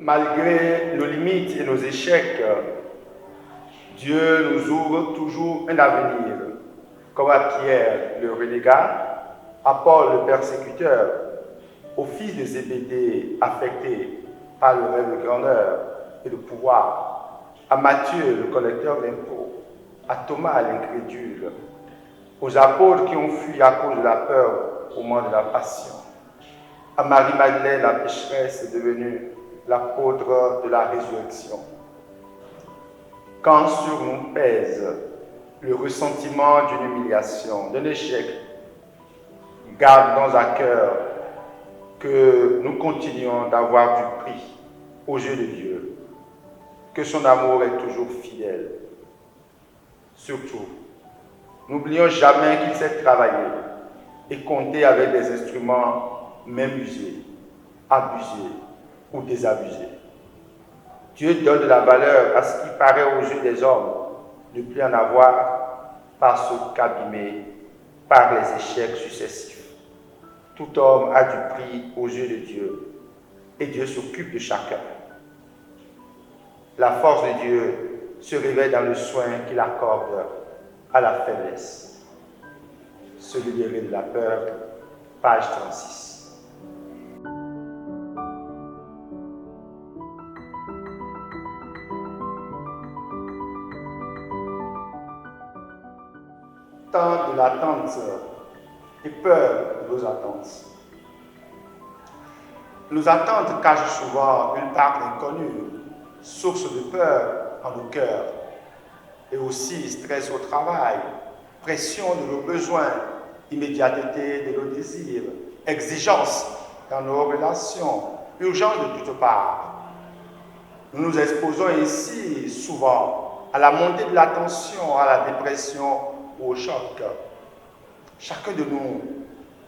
Malgré nos limites et nos échecs, Dieu nous ouvre toujours un avenir, comme à Pierre le renégat, à Paul le persécuteur, au fils de Zébédée affecté par le rêve de grandeur et de pouvoir, à Matthieu le collecteur d'impôts, à Thomas l'incrédule, aux apôtres qui ont fui à cause de la peur au moment de la passion, à Marie-Madeleine la pécheresse devenue l'apôtre de la résurrection. Quand sur nous pèse le ressentiment d'une humiliation, d'un échec, garde dans un cœur que nous continuons d'avoir du prix aux yeux de Dieu, que son amour est toujours fidèle. Surtout, n'oublions jamais qu'il sait travailler et compter avec des instruments même usés, abusés ou désabusés. Dieu donne de la valeur à ce qui paraît aux yeux des hommes de plus en avoir parce qu'abîmé par les échecs successifs. Tout homme a du prix aux yeux de Dieu et Dieu s'occupe de chacun. La force de Dieu se révèle dans le soin qu'il accorde à la faiblesse. Se libérer de la peur, page 36. Temps de l'attente et peur de nos attentes. Nos attentes cachent souvent une part inconnue, source de peur en nos cœurs, et aussi stress au travail, pression de nos besoins, immédiateté de nos désirs, exigence dans nos relations, urgence de toutes parts. Nous nous exposons ainsi souvent à la montée de la tension, à la dépression ou au choc. Chacun de nous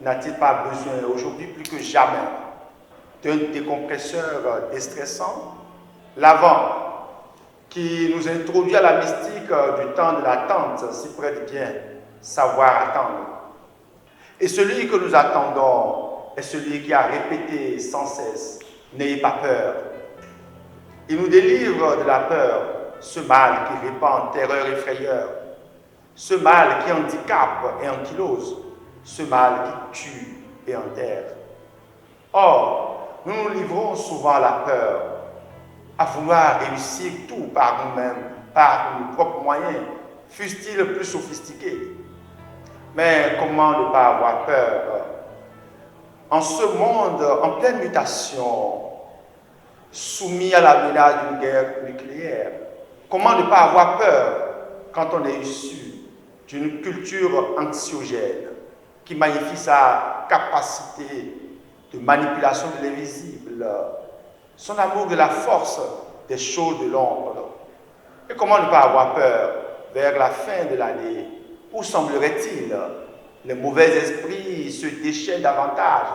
n'a-t-il pas besoin aujourd'hui plus que jamais d'un décompresseur déstressant, l'avant qui nous introduit à la mystique du temps de l'attente, si prête bien savoir attendre. Et celui que nous attendons est celui qui a répété sans cesse « N'ayez pas peur ». Il nous délivre de la peur, ce mal qui répand terreur et frayeur, ce mal qui handicape et ankylose, ce mal qui tue et enterre. Or, nous nous livrons souvent à la peur, à vouloir réussir tout par nous-mêmes, par nos propres moyens, fussent-ils plus sophistiqués. Mais comment ne pas avoir peur en ce monde en pleine mutation, soumis à la menace d'une guerre nucléaire? Comment ne pas avoir peur quand on est issu d'une culture anxiogène qui magnifie sa capacité de manipulation de l'invisible, son amour de la force des choses de l'ombre? Et comment ne pas avoir peur vers la fin de l'année où semblerait-il les mauvais esprits se déchaînent davantage,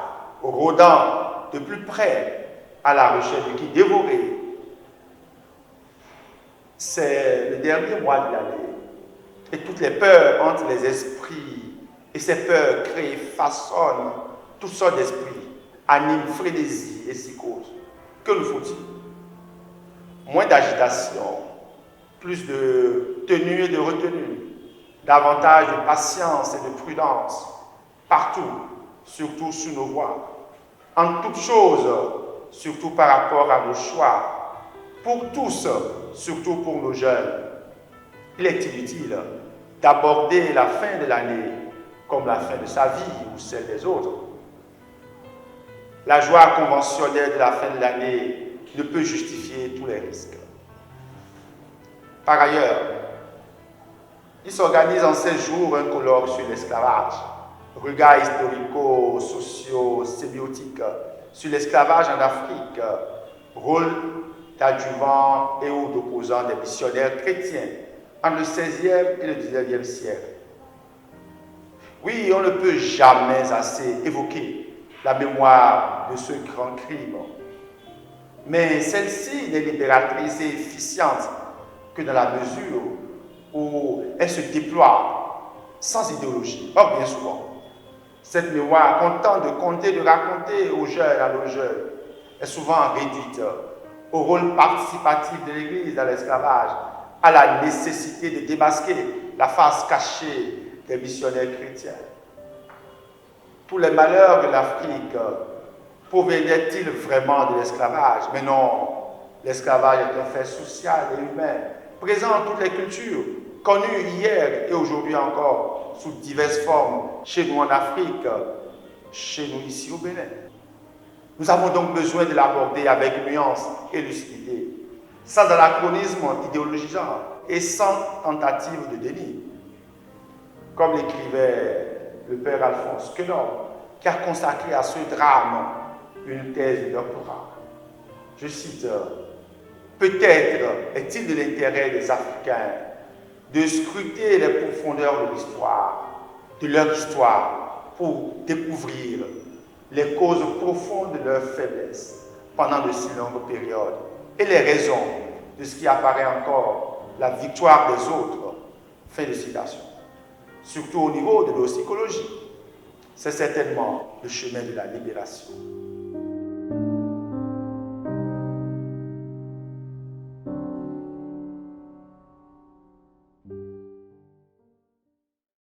rôdant de plus près à la recherche de qui dévorer? C'est le dernier mois de l'année et toutes les peurs entre les esprits, et ces peurs créent, façonnent toutes sortes d'esprits, animent frénésie et psychose. Que nous faut-il? Moins d'agitation, plus de tenue et de retenue, davantage de patience et de prudence, partout, surtout sur nos voies, en toutes choses, surtout par rapport à nos choix, pour tous, surtout pour nos jeunes. Il est inutile d'aborder la fin de l'année comme la fin de sa vie ou celle des autres. La joie conventionnelle de la fin de l'année ne peut justifier tous les risques. Par ailleurs, il s'organise en ces jours un colloque sur l'esclavage, regard historico-socio-sémiotique sur l'esclavage en Afrique, rôle d'adjuvant et ou d'opposant des missionnaires chrétiens entre le XVIe et le XIXe siècle. Oui, on ne peut jamais assez évoquer la mémoire de ce grand crime, mais celle-ci n'est libératrice et efficiente que dans la mesure où elle se déploie sans idéologie. Or, bien souvent, cette mémoire, content de compter, de raconter aux jeunes, à nos jeunes, est souvent réduite au rôle participatif de l'Église dans l'esclavage, à la nécessité de démasquer la face cachée des missionnaires chrétiens. Tous les malheurs de l'Afrique provenaient-ils vraiment de l'esclavage? Mais non, l'esclavage est un fait social et humain, présent dans toutes les cultures, connu hier et aujourd'hui encore, sous diverses formes, chez nous en Afrique, chez nous ici au Bénin. Nous avons donc besoin de l'aborder avec nuance et lucidité, sans anachronisme idéologisant et sans tentative de déni. Comme l'écrivait le père Alphonse Quenon, qui a consacré à ce drame une thèse de doctorat. Je cite, « Peut-être est-il de l'intérêt des Africains de scruter les profondeurs de leur histoire, pour découvrir les causes profondes de leur faiblesse pendant de si longues périodes et les raisons de ce qui apparaît encore la victoire des autres. » Fin de citation. Surtout au niveau de leur psychologie. C'est certainement le chemin de la libération.